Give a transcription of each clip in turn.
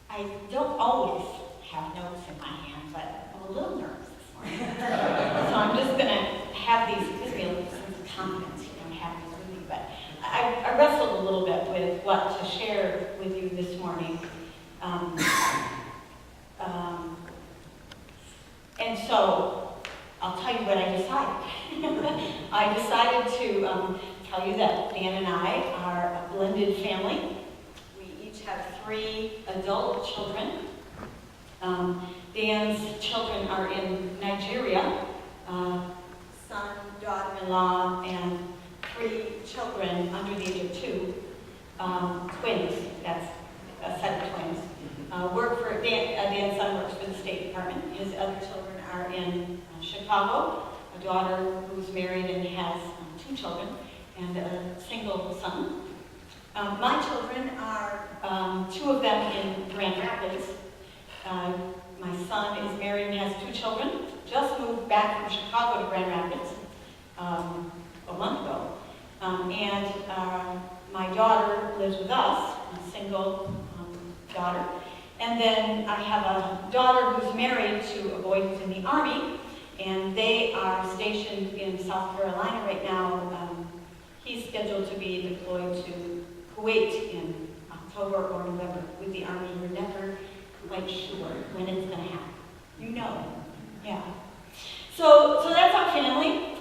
I don't always have notes in my hand, but I'm a little nervous this morning. So I'm just going to have these, gives me a sense of confidence, having these with you. But I wrestled a little bit with what to share with you this morning. And so I'll tell you what I decided. I decided to tell you that Dan and I are a blended family. We each have 3 adult children. Dan's children are in Nigeria, son, daughter-in-law, and 3 children under the age of 2, twins, that's a set of twins. Work for Dan's son works for the State Department. His other children are in Chicago, a daughter who's married and has 2 children, and a single son. My children are 2 of them in Grand Rapids. My son is married and has 2 children. Just moved back from Chicago to Grand Rapids a month ago. And my daughter lives with us, a single daughter. And then I have a daughter who's married to a boy who's in the Army, and they are stationed in South Carolina right now. He's scheduled to be deployed to Kuwait in October or November with the Army. We're never quite sure when it's going to happen. You know it. Yeah. So that's our family.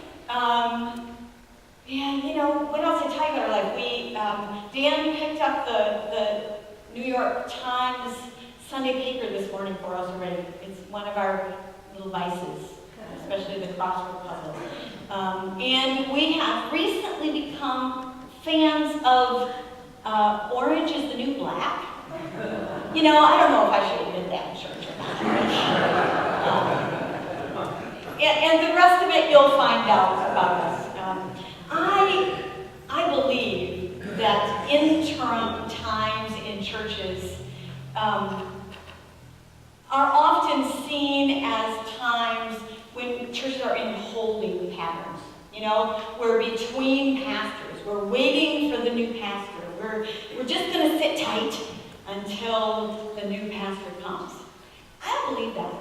And what else to tell you about our life? Dan picked up the New York Times Sunday paper this morning for us already. It's one of our little vices, especially the crossword puzzle. And we have recently become fans of Orange is the New Black. I don't know if I should admit that in church or not. And the rest of it you'll find out about us. I believe that interim times in churches are often seen as times when churches are in holding patterns. We're between pastors. We're waiting for the new pastor. We're just going to sit tight until the new pastor comes. I don't believe that.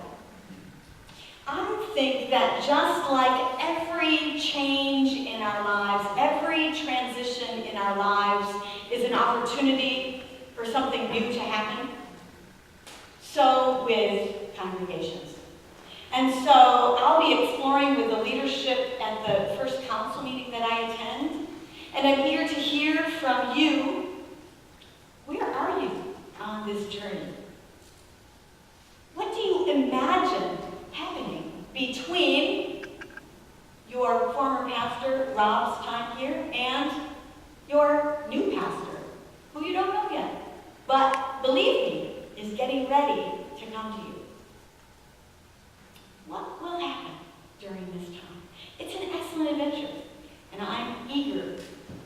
I think that just like every change in our lives, every transition in our lives is an opportunity for something new to happen, so with congregations. And so I'll be exploring with the leadership at the first council meeting that I attend, and I'm eager to hear from you. Where are you on this journey? What do you imagine happening between your former pastor, Rob's time here, and your new pastor, who you don't know yet, but believe me, is getting ready to come to you? What will happen during this time? It's an excellent adventure, and I'm eager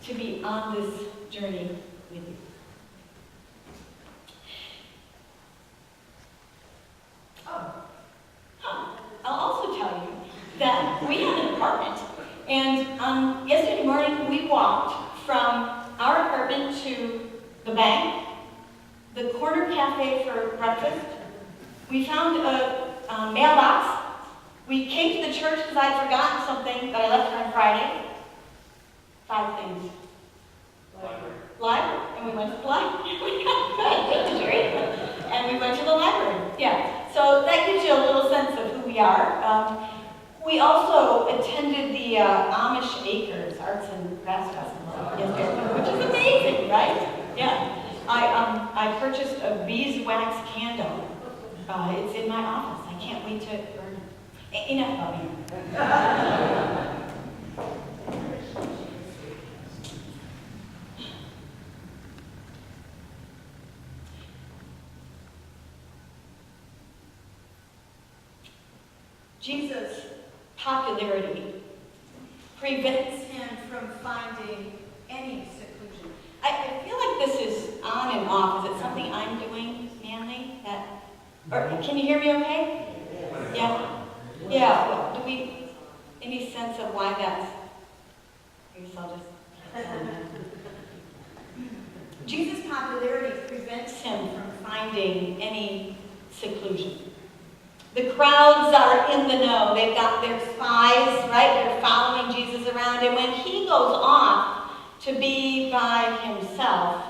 to be on this journey with you. I'll also tell you that we have an apartment, and yesterday morning we walked from our apartment to the bank, the corner cafe for breakfast. We found a mailbox. We came to the church because I'd forgotten something that I left here on Friday. 5 things. Library. And we went to the library. And we went to the library. Yeah. So that gives you a little sense of who we are. We also attended the Amish Acres Arts and Crafts Festival yesterday, which is amazing, right? Yeah. I purchased a beeswax candle. It's in my office. I can't wait to burn it. Enough of me. Jesus' popularity prevents him from finding any seclusion. I feel like this is on and off. Is it something I'm doing, Manly? Or can you hear me okay? Yeah? Yeah. Well, do we, any sense of why that's, I guess I'll just, Jesus' popularity prevents him from finding any seclusion. The crowds are in the know. They've got their spies, right? They're following Jesus around. And when he goes off to be by himself,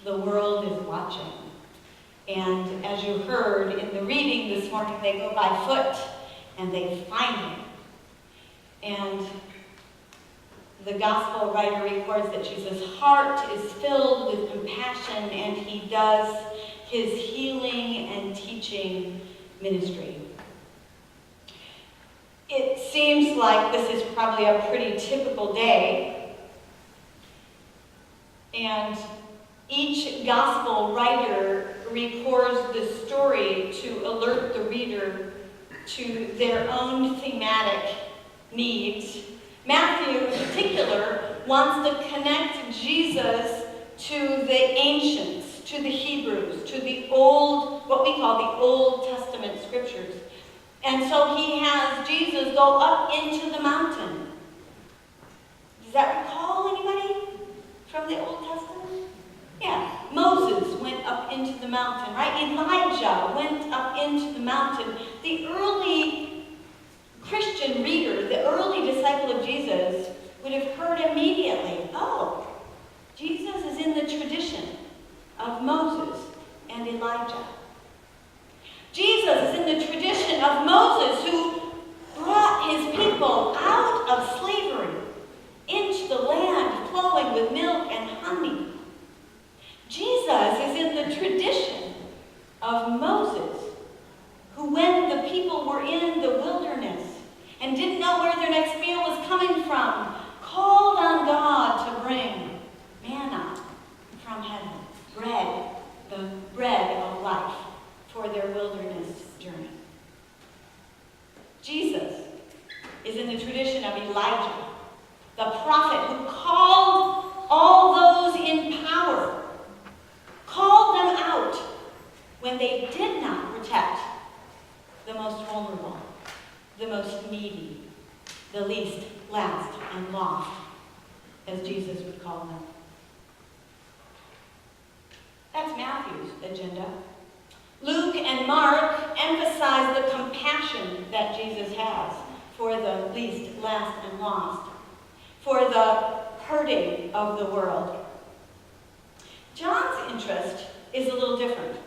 the world is watching. And as you heard in the reading this morning, they go by foot and they find him. And the gospel writer records that Jesus' heart is filled with compassion and he does his healing and teaching ministry. It seems like this is probably a pretty typical day. And each gospel writer records the story to alert the reader to their own thematic needs. Matthew, in particular, wants to connect Jesus to the ancients, to the Hebrews, to the old, what we call the Old Testament scriptures. And so he has Jesus go up into the mountain. Does that recall anybody from the Old Testament? Yeah, Moses went up into the mountain, right? Elijah went up into the mountain. The early Christian reader, the early disciple of Jesus, would have heard immediately, oh, Jesus is in the tradition of Moses and Elijah. Jesus is in the tradition of Moses, who brought his people out of slavery into the land flowing with milk and honey. Jesus is in the tradition of Moses, who when the people were in the wilderness and didn't know where their next meal was coming from, called on God to bring manna from heaven, bread, the bread of life for their wilderness journey. Jesus is in the tradition of Elijah, the prophet who called all those in power, called them out when they did not protect the most vulnerable, the most needy, the least, last, and lost, as Jesus would call them. That's Matthew's agenda. Luke and Mark emphasize the compassion that Jesus has for the least, last, and lost, for the hurting of the world. John's interest is a little different.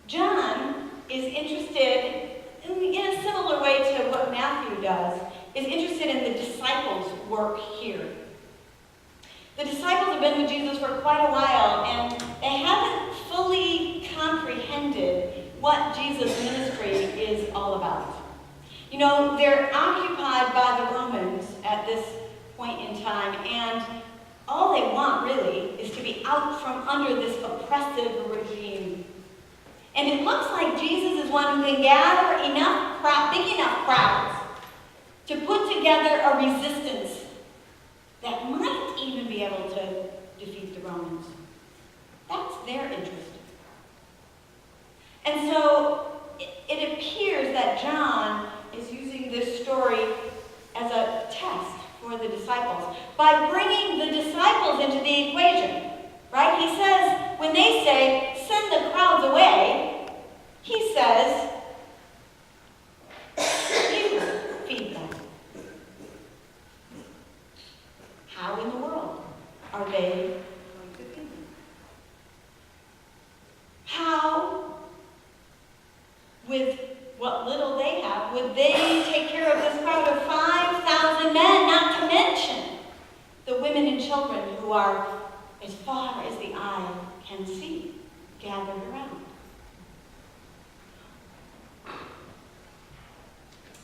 John is interested, in a similar way to what Matthew does, is interested in the disciples' work here. The disciples have been with Jesus for quite a while, and they haven't fully comprehended what Jesus' ministry is all about. You know, they're occupied by the Romans at this point in time, and all they want, really, is to be out from under this oppressive regime. And it looks like Jesus is one who can gather big enough crowds to put together a resistance that might even be able to defeat the Romans. That's their interest. And so it appears that John is using this story as a test for the disciples by bringing the disciples into the equation, right? He says, when they say, send the crowds away, he says, you feed them. How in the world are they going to feed them? How, with what little they have, would they take care of this crowd of 5,000 men, not to mention the women and children who are as far as the eye can see, gathered around?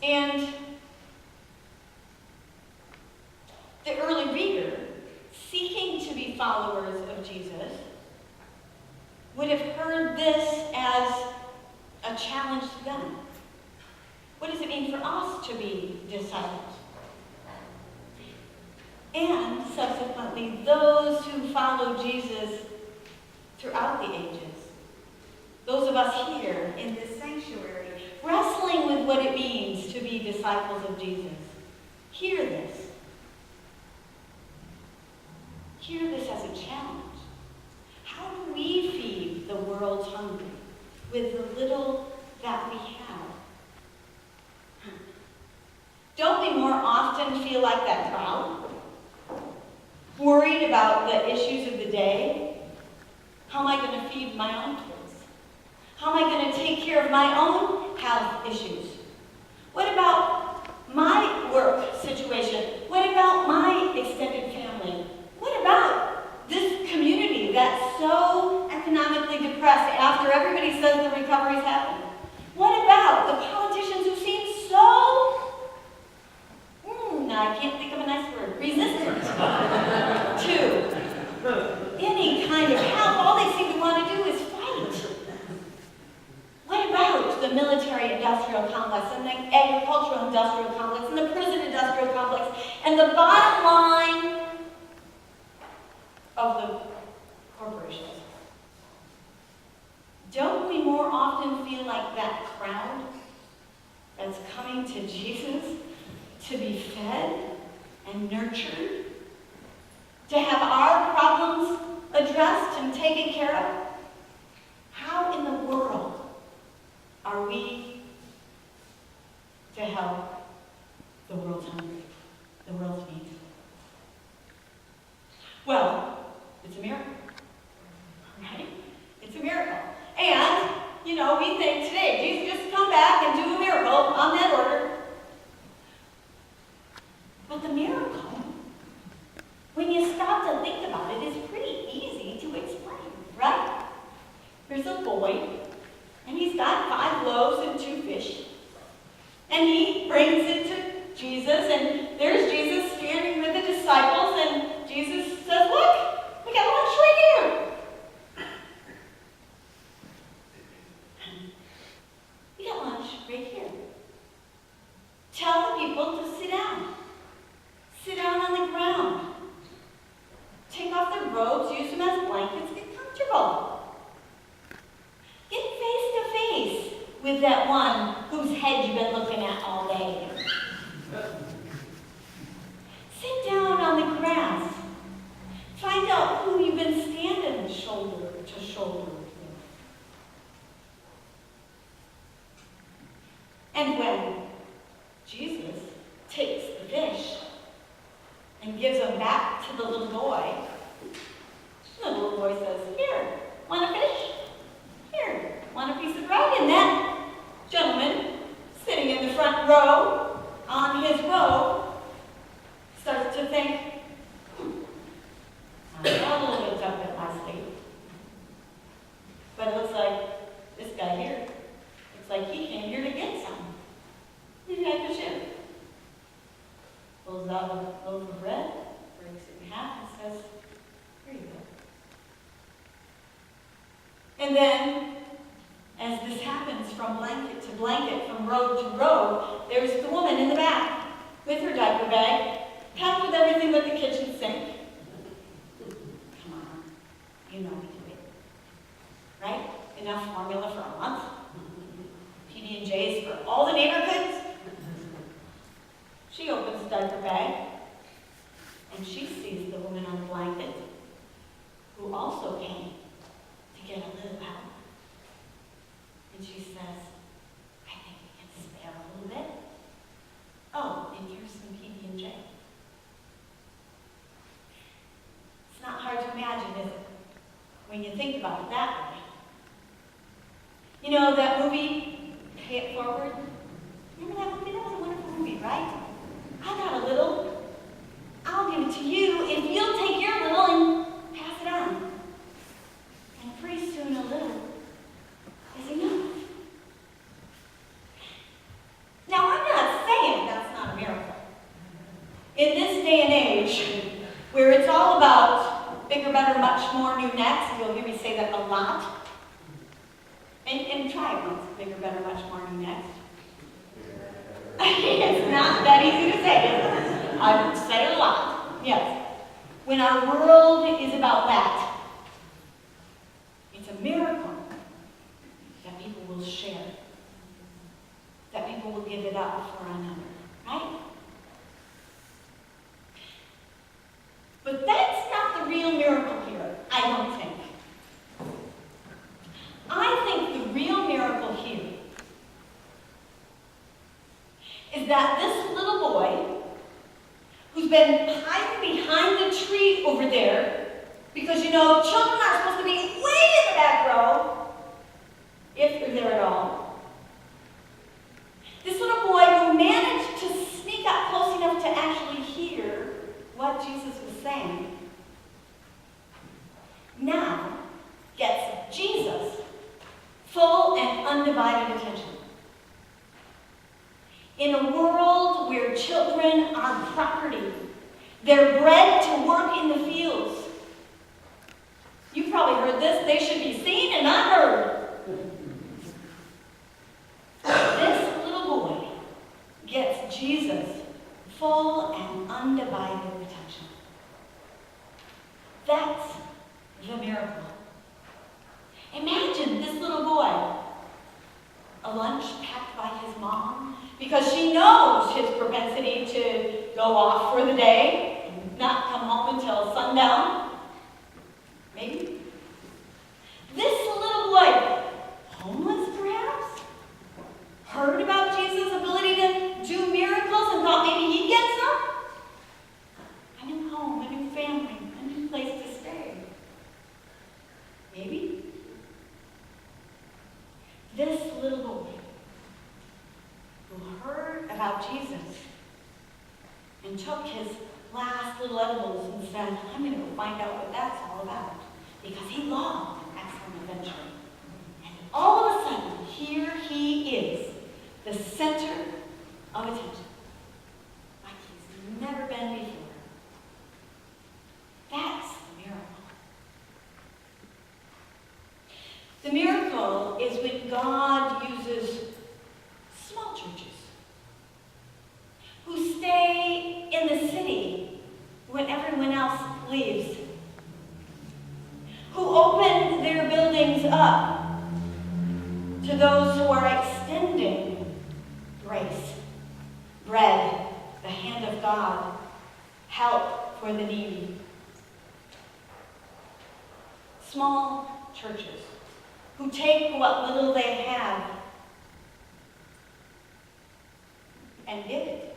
And the early reader, seeking to be followers of Jesus, would have heard this as a challenge to them. What does it mean for us to be disciples? And subsequently, those who follow Jesus throughout the ages, those of us here in this sanctuary, wrestling with what it means to be disciples of Jesus, hear this. Hear this as a challenge. feel like that crowd? Worried about the issues of the day? How am I going to feed my own kids? How am I going to take care of my own health issues? What about my work situation? What about my extended family? What about this community that's so economically depressed after everybody says the recovery's happened? What about the politicians who seem so, I can't think of a nice word, resistant to any kind of help? All they seem to want to do is fight. What about the military-industrial complex and the agricultural-industrial complex and the prison-industrial complex and the bottom line of the corporations? Don't we more often feel like that crowd that's coming to Jesus to be fed and nurtured? To have our problems addressed and taken care of? How in the world are we to help the world's hungry, the world's needs? Well, it's a miracle, right? It's a miracle. And, we think today, Jesus just come back and do a miracle on that order. But the miracle, when you stop to think about it, is pretty easy to explain, right? There's a boy, and he's got 5 loaves and 2 fish. And he brings it to Jesus, and there's Jesus standing with the disciples, and Jesus says, look, we got lunch right here. We got lunch right here. Tell the people to sit down. Sit down on the ground. Take off their robes, use them as blankets, get comfortable. Get face to face with that one whose head you've been looking at all day. Sit down on the grass. Find out who you've been standing shoulder to shoulder with. And when Jesus takes the fish and gives them back to the little boy, the little boy says, here, want a fish? Here, want a piece of bread? And that gentleman sitting in the front row on his robe starts to think, I got a little bit up at my sleep. But it looks like this guy here, looks like he came here to get some. Maybe I could share. Pulls out a loaf of bread, breaks it in half, and says, here you go. And then, as this happens from blanket to blanket, from row to row, there's the woman in the back with her diaper bag, packed with everything but the kitchen sink. Come on, you know we do it. Right? Enough formula for a month. PB&Js for all the neighborhoods. She opens the diaper bag, and she sees the woman on the blanket, who also came to get a little help. And she says, I think we can spare a little bit. Oh, and here's some PB&J. It's not hard to imagine, is it? When you think about it that way. You know that movie, Pay It Forward? Remember that movie? That was a wonderful movie, right? I got a little. I'll give it to you if you'll take your little and pass it on. And pretty soon a little is enough. Now, I'm not saying that's not a miracle. In this day and age, where it's all about bigger, better, much more, new next, you'll hear me say that a lot. And try it once, bigger, better, much more, new next. It's not that easy to say, is it? I would say it a lot, yes. When our world is about that, it's a miracle that people will share, that people will give it up for another, right? But that's not the real miracle here, I don't think. I think the real miracle here is that this little boy been hiding behind the tree over there, because children are supposed to be way in the back row, if they're there at all. This little boy who managed to sneak up close enough to actually hear what Jesus was saying, now gets Jesus' full and undivided attention. In a world where children are property, they're bred to work in the fields. You've probably heard this, they should be seen and not heard. This little boy gets Jesus' full and undivided attention. That's the miracle. Imagine this little boy, a lunch packed by his mom, because she knows his propensity to go off for the day and not come home until sundown. Maybe. This little boy, homeless perhaps, heard about Jesus' ability to do miracles and thought maybe he'd get some. A new home, a new family, a new place to stay. Maybe. This little boy who heard about Jesus and took his last little edibles and said, I'm going to go find out what that's all about, because he loved an excellent adventure. And all of a sudden, here he is, the center of attention, like he's never been before. That's the miracle. The miracle is when God uses small churches who stay in the city when everyone else leaves, who open their buildings up to those who are extending grace, bread, the hand of God, help for the needy. Small churches who take what little they have and give it.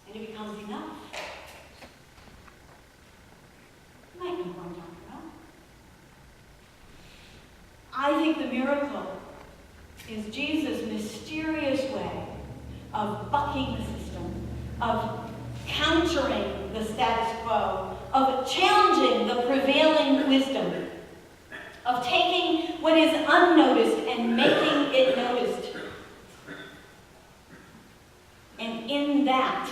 And it becomes enough. You might know what I'm talking about. I think the miracle is Jesus' mysterious way of bucking the system, of countering the status quo, of challenging the prevailing wisdom, of taking what is unnoticed and making it noticed. And in that,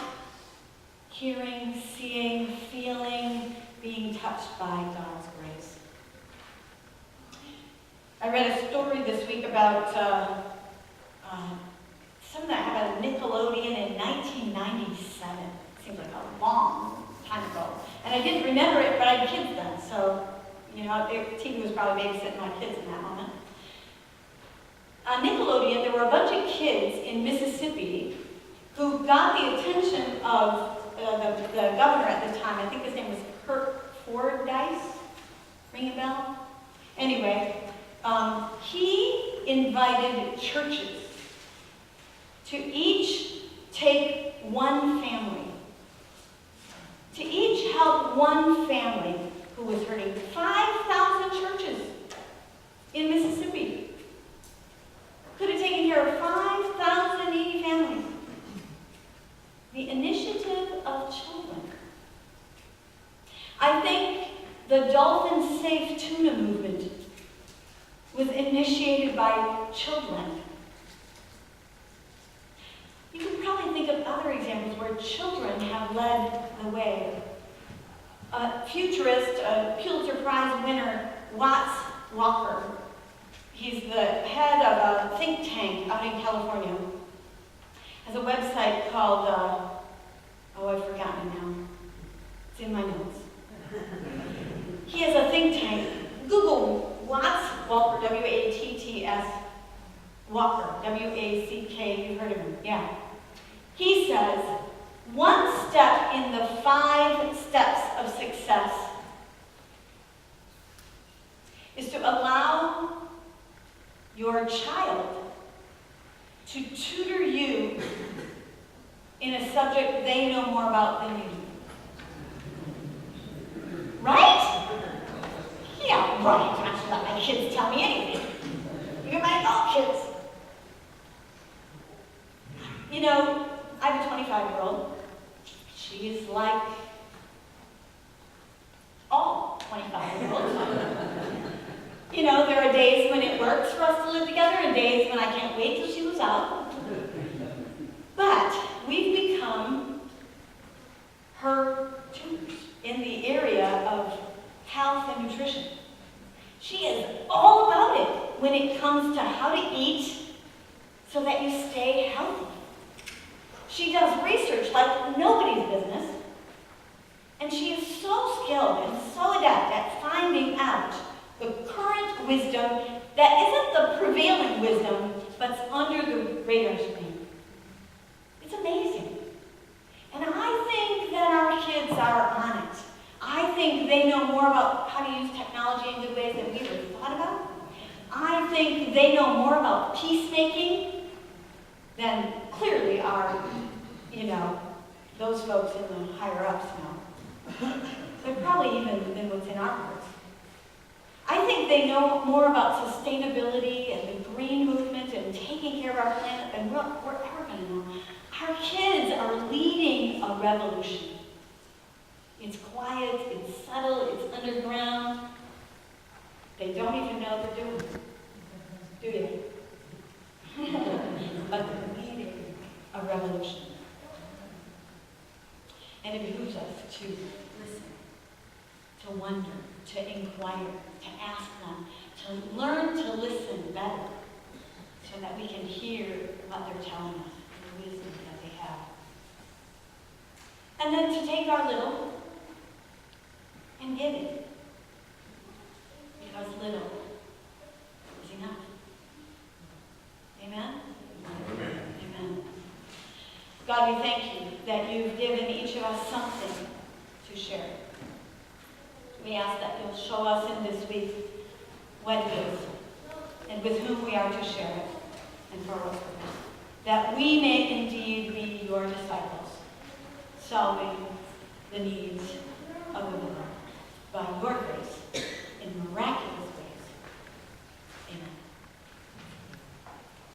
hearing, seeing, feeling, being touched by God's grace. I read a story this week about something that happened at Nickelodeon in 1997. Seems like a long time ago. And I didn't remember it, but I had kids then, so, TV was probably babysitting my kids in that moment. On Nickelodeon, there were a bunch of kids in Mississippi who got the attention of the governor at the time. I think his name was Kurt Fordyce. Ring a bell? Anyway, he invited churches to each take one family, to each help one family who was hurting. 5,000 churches in Mississippi could have taken care of 5,000 needy families. The initiative of children. I think the Dolphin Safe Tuna movement was initiated by children. You can probably think of other examples where children have led the way. A futurist, a Pulitzer Prize winner, Watts Walker. He's the head of a think tank out in California. Has a website called, I've forgotten it now. It's in my notes. He has a think tank. Google Watts Walker, W-A-T-T-S, Walker, W-A-C-K, you've heard of him, yeah. He says, one step in the 5 steps of success is to allow your child to tutor you in a subject they know more about than you do. Right? Yeah, right. I should let my kids tell me anything. Even my adult kids. You know, I have a 25-year-old. She's like all 25-year-olds. You know, there are days when it works for us to live together and days when I can't wait till she moves out. But we've become her tutors in the area of health and nutrition. She is all about it when it comes to how to eat so that you stay healthy. She does research like nobody's business, and she is so skilled and so adept at finding out the current wisdom that isn't the prevailing wisdom, but's under the radar screen. It's amazing. And I think that our kids are on it. I think they know more about how to use technology in good ways than we ever thought about. I think they know more about peacemaking than clearly our, those folks in the higher ups know. But probably even than what's in our hearts. I think they know more about sustainability and the green movement and taking care of our planet than we're ever going to know. Our kids are leading a revolution. It's quiet, it's subtle, it's underground. They don't even know they're doing it. Do they? But they're leading a revolution. And it behooves us to listen, to wonder, to inquire, to ask them, to learn to listen better so that we can hear what they're telling us, the wisdom that they have. And then to take our little and give it. Because little is enough. Amen? Amen. Amen. God, we thank you that you've given each of us something to share. We ask that you'll show us in this week what it is and with whom we are to share it and for what purpose. That we may indeed be your disciples, solving the needs of the world by your grace in miraculous